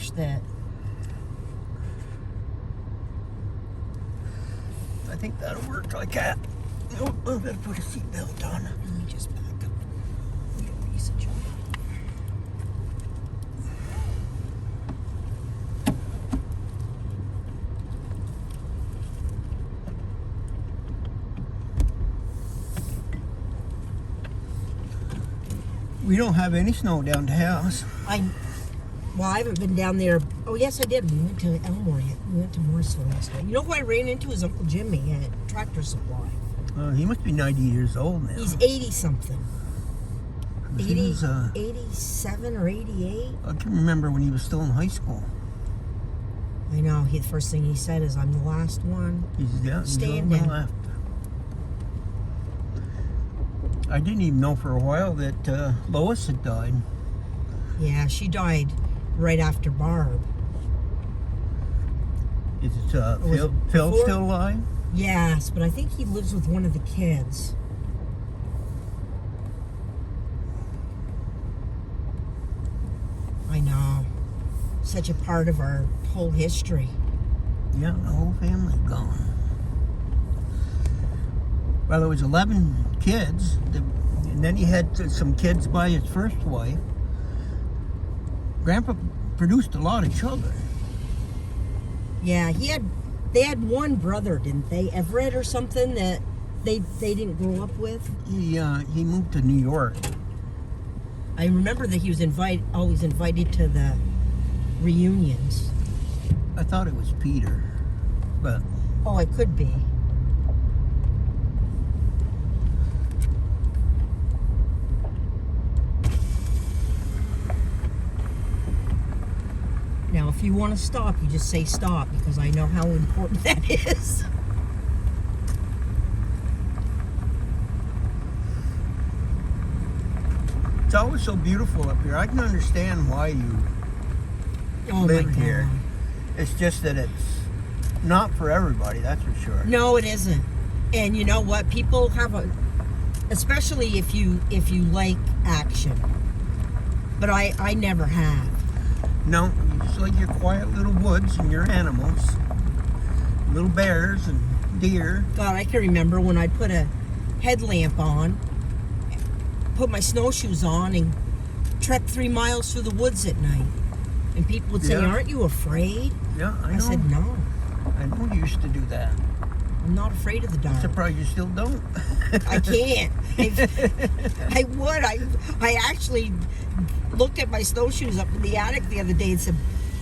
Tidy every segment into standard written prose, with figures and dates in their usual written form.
crash that... I think that'll work like that. Oh, I better put a seatbelt on. Let me just back up. You piece of junk. We don't have any snow down the house. Well, I haven't been down there. Oh, yes, I did. We went to Elmore. We went to Morrisville last night. You know who I ran into? His Uncle Jimmy at Tractor Supply. He must be 90 years old now. He's 80-something. 80, was, 87 or 88. I can remember when he was still in high school. I know. The first thing he said is, I'm the last one. He's standing. Left. I didn't even know for a while that Lois had died. Yeah, she died right after Barb. Is it Phil still alive? Yes, but I think he lives with one of the kids. I know. Such a part of our whole history. Yeah, the whole family gone. Well, there was 11 kids, and then he had some kids by his first wife. Grandpa produced a lot of children. Yeah, they had one brother, didn't they? Everett or something that they didn't grow up with. He moved to New York. I remember that he was always invited to the reunions. I thought it was Peter, but Oh, it could be. Now, if you want to stop, you just say stop, because I know how important that is. it's always so beautiful up here. I can understand why you live here. It's just that it's not for everybody, that's for sure. No, it isn't. And you know what? People have especially if you like action. But I never have. No, you just like your quiet little woods and your animals. Little bears and deer. God, I can remember when I'd put a headlamp on, put my snowshoes on, and trek 3 miles through the woods at night. And people would say, aren't you afraid? Yeah, I know. I said, no. I know you used to do that. I'm not afraid of the dark. I'm surprised you still don't. I can't. I would. I actually looked at my snowshoes up in the attic the other day and said,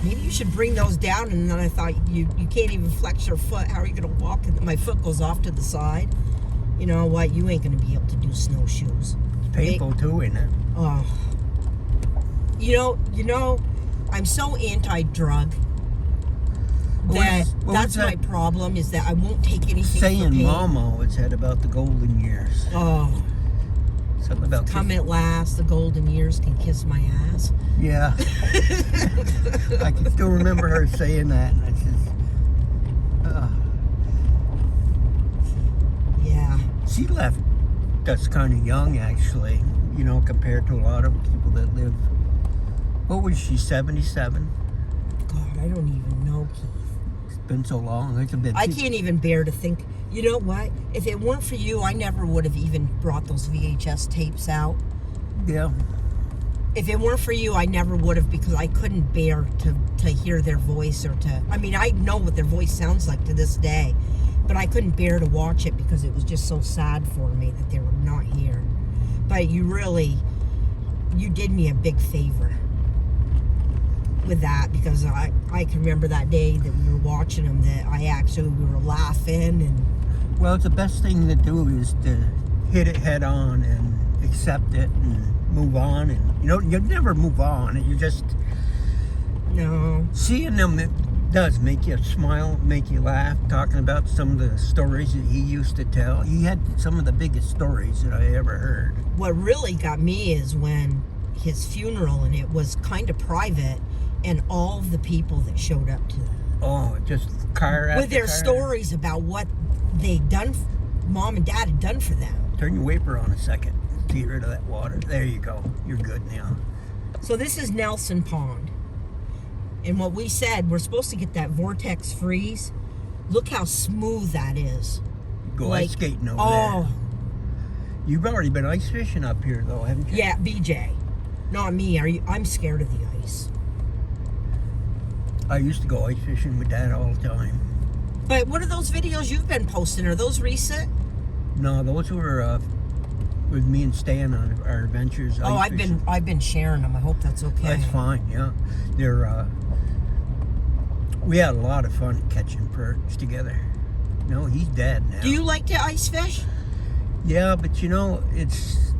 maybe you should bring those down. And then I thought, you can't even flex your foot. How are you going to walk? And my foot goes off to the side. You know what? You ain't going to be able to do snowshoes. It's painful too, isn't it? Oh. You know, I'm so anti-drug that's my problem, is that I won't take anything for saying pain. Mom always had about the golden years. Oh. Something about come at last, the golden years can kiss my ass. Yeah. I can still remember her saying that. And I said, yeah. She left us kind of young, actually, you know, compared to a lot of people that live. What was she, 77? God, I don't even know, Keith. It's been so long. I can't even bear to think. You know what? If it weren't for you, I never would have even brought those VHS tapes out. Yeah. If it weren't for you, I never would have, because I couldn't bear to hear their voice I mean, I know what their voice sounds like to this day, but I couldn't bear to watch it because it was just so sad for me that they were not here. But you did me a big favor with that, because I can remember that day that we were watching them, that we were laughing. And well, it's the best thing to do is to hit it head on and accept it and move on. And you never move on. You just seeing them, it does make you smile, make you laugh. Talking about some of the stories that he used to tell, he had some of the biggest stories that I ever heard. What really got me is when his funeral, and it was kind of private, and all of the people that showed up to them. Oh, just car after with their car. Stories about what they'd done, Mom and Dad had done for them. Turn your wiper on a second to get rid of that water. There you go. You're good now. So this is Nelson Pond. And what we said, we're supposed to get that vortex freeze. Look how smooth that is. Go ice skating over oh, there. You've already been ice fishing up here, though, haven't you? Yeah, BJ. Not me. I'm scared of the ice. I used to go ice fishing with Dad all the time. But what are those videos you've been posting? Are those recent? No, those were with me and Stan on our adventures. Oh, I've been sharing them. I hope that's okay. That's fine. Yeah, they're. We had a lot of fun catching perch together. No, he's dead now. Do you like to ice fish? Yeah, but you know, it's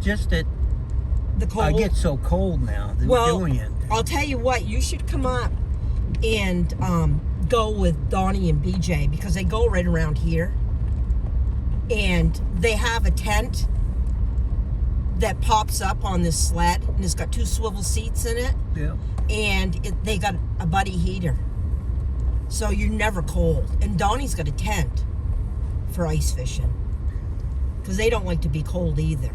just that the cold. I get so cold now doing it. I'll tell you what, you should come up and go with Donnie and BJ because they go right around here. And they have a tent that pops up on this sled, and it's got 2 swivel seats in it. Yeah. And they got a buddy heater. So you're never cold. And Donnie's got a tent for ice fishing. Because they don't like to be cold either.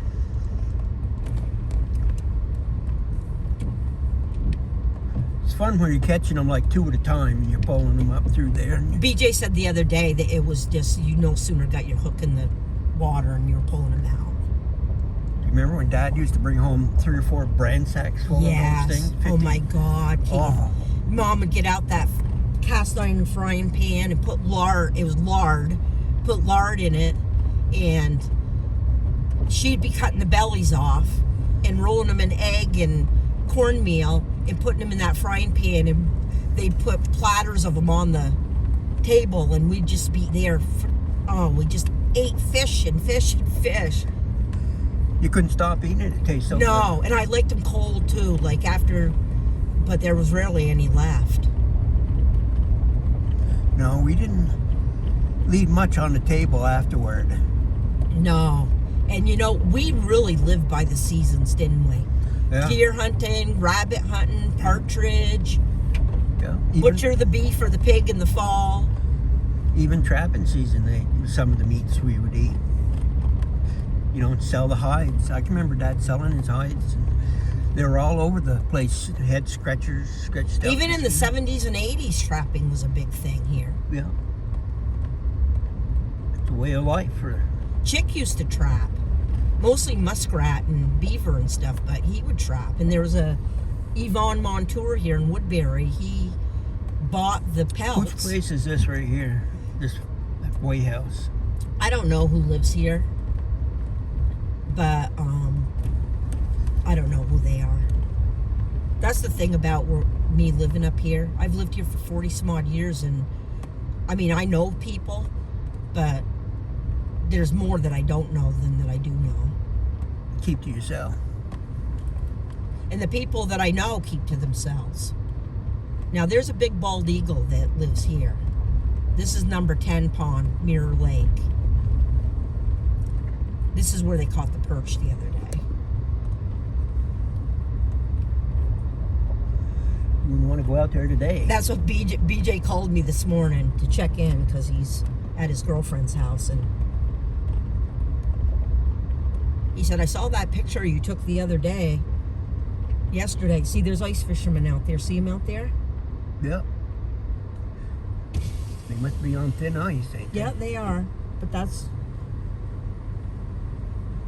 It's fun when you're catching them like 2 at a time and you're pulling them up through there. BJ said the other day that it was just, you no sooner got your hook in the water and you were pulling them out. Do you remember when Dad used to bring home 3 or 4 brand sacks full of those things? 50? Oh my God. Oh. Mom would get out that cast iron frying pan and put lard, it was lard, put lard in it, and she'd be cutting the bellies off and rolling them in egg and cornmeal and putting them in that frying pan, and they'd put platters of them on the table, and we'd just be there. We just ate fish and fish and fish. You couldn't stop eating it. It tastes so No, good. and I liked them cold too, like after, but there was rarely any left. No, we didn't leave much on the table afterward. No. And you know, we really lived by the seasons, didn't we? Yeah. Deer hunting, rabbit hunting, partridge, Yeah. butcher the beef or the pig in the fall. Even trapping season, some of the meats we would eat. You know, and sell the hides. I can remember Dad selling his hides. And they were all over the place. Head scratchers, scratch stuff. Even in the 70s and 80s, trapping was a big thing here. Yeah. It's a way of life for... Chick used to trap. Mostly muskrat and beaver and stuff, but he would trap. And there was a Yvonne Montour here in Woodbury. He bought the pelts. Which place is this right here? This way house? I don't know who lives here, but I don't know who they are. That's the thing about me living up here. I've lived here for 40 some odd years, and I mean, I know people, but there's more that I don't know than that I do know. Keep to yourself. And the people that I know keep to themselves. Now, there's a big bald eagle that lives here. This is number 10 pond, Mirror Lake. This is where they caught the perch the other day. You want to go out there today? That's what BJ called me this morning to check in because he's at his girlfriend's house, and he said, I saw that picture you took the other day, yesterday. See, there's ice fishermen out there. See them out there? Yeah. They must be on thin ice, ain't they? Yeah, they are.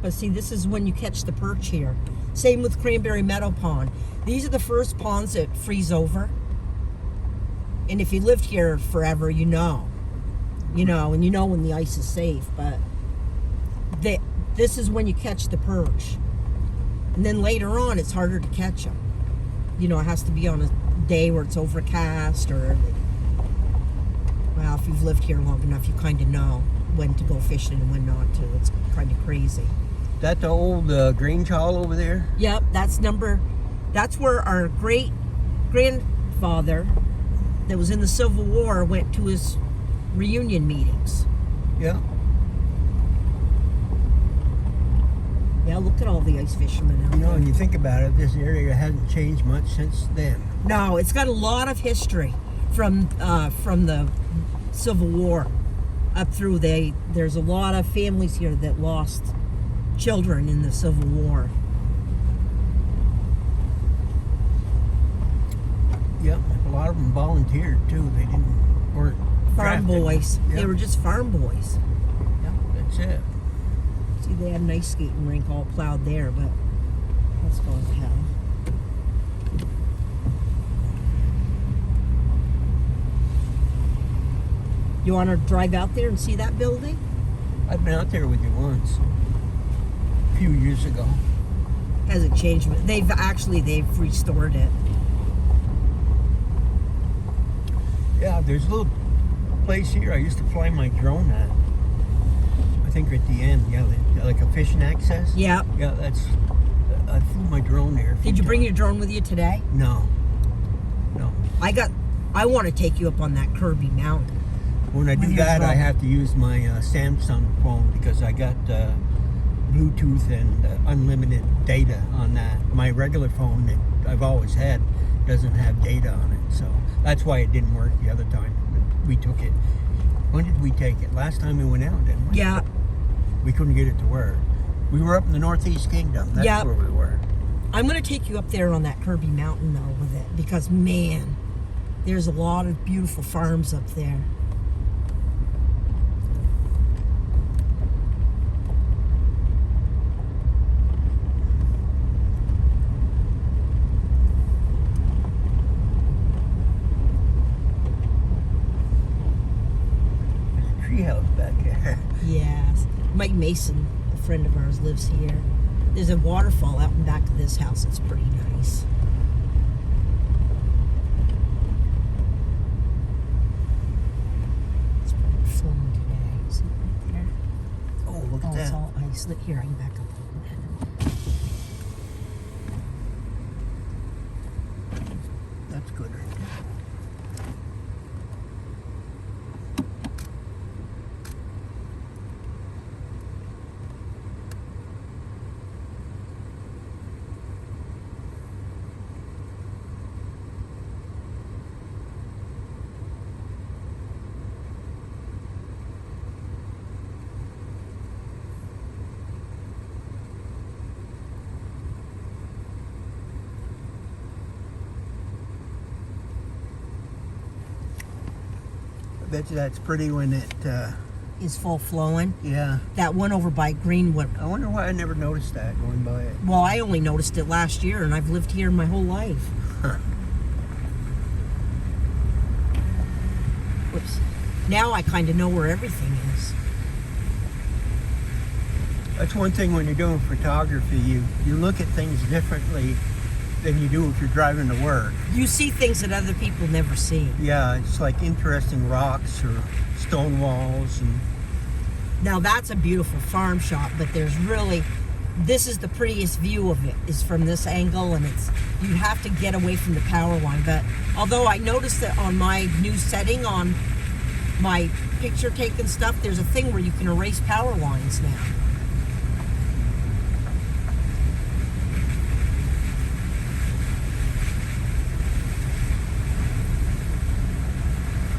But see, this is when you catch the perch here. Same with Cranberry Meadow Pond. These are the first ponds that freeze over. And if you lived here forever, you know. And you know when the ice is safe. But this is when you catch the perch. And then later on, it's harder to catch them. It has to be on a day where it's overcast, or, well, if you've lived here long enough, you kind of know when to go fishing and when not to. It's kind of crazy. That the old Grange Hall over there? Yep, that's where our great grandfather that was in the Civil War went to his reunion meetings. Yeah. Yeah, look at all the ice fishermen out there. When you think about it, this area hasn't changed much since then. No, it's got a lot of history from the Civil War up through. There's a lot of families here that lost children in the Civil War. Yep, a of them volunteered too. They weren't Farm drafted. boys. Yeah. They were just farm boys. Yeah, that's it. See, they had an ice skating rink all plowed there, but that's going to hell. You want to drive out there and see that building? I've been out there with you once, a few years ago. Hasn't changed. But they've restored it. Yeah, there's a little place here I used to fly my drone at. I think at the end, yeah, like a fishing access. Yeah. Yeah, I flew my drone there. Did you bring your drone with you today? No. I want to take you up on that Kirby Mountain. When I do With your that, I drone. have to use my Samsung phone because I got Bluetooth and unlimited data on that. My regular phone that I've always had doesn't have data on it, so that's why it didn't work the other time. We took it. When did we take it? Last time we went out, didn't we? Yeah. We couldn't get it to work. We were up in the Northeast Kingdom. That's Yeah. where we were. I'm going to take you up there on that Kirby Mountain, though, with it. Because, man, there's a lot of beautiful farms up there. There's a treehouse back there. Yes. Mike Mason, a friend of ours, lives here. There's a waterfall out in back of this house. It's pretty nice. It's probably flowing today. See it right there? Oh, look at Oh, it's that. all ice. Look here, I can back up a little bit. That's good right there. I bet you that's pretty when it, Is full flowing. yeah. That one over by Greenwood. I wonder why I never noticed that going by it. Well, I only noticed it last year, and I've lived here my whole life. Huh. Whoops. Now I kind of know where everything is. That's one thing when you're doing photography, you look at things differently than you do if you're driving to work. You see things that other people never see. Yeah, it's like interesting rocks or stone walls and Now that's a beautiful farm shop, but there's really, this is the prettiest view of it, is from this angle, and it's, you have to get away from the power line. But although I noticed that on my new setting on my picture taking stuff, there's a thing where you can erase power lines now.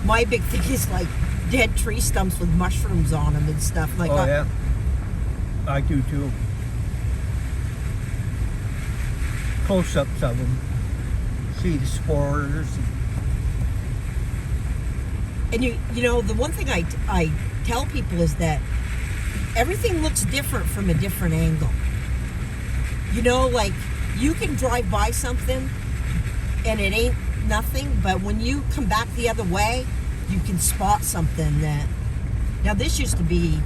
My big thing is like dead tree stumps with mushrooms on them and stuff. Like, oh yeah, I do too. Close-ups of them, see the spores. And you know, the one thing I tell people is that everything looks different from a different angle. You know, like you can drive by something and it ain't nothing, but when you come back the other way, you can spot something that. Now this used to be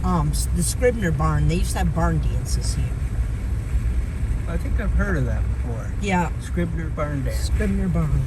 the Scribner barn. They used to have barn dances here. I think I've heard of that before. Yeah, Scribner Barn Dance. Scribner barn.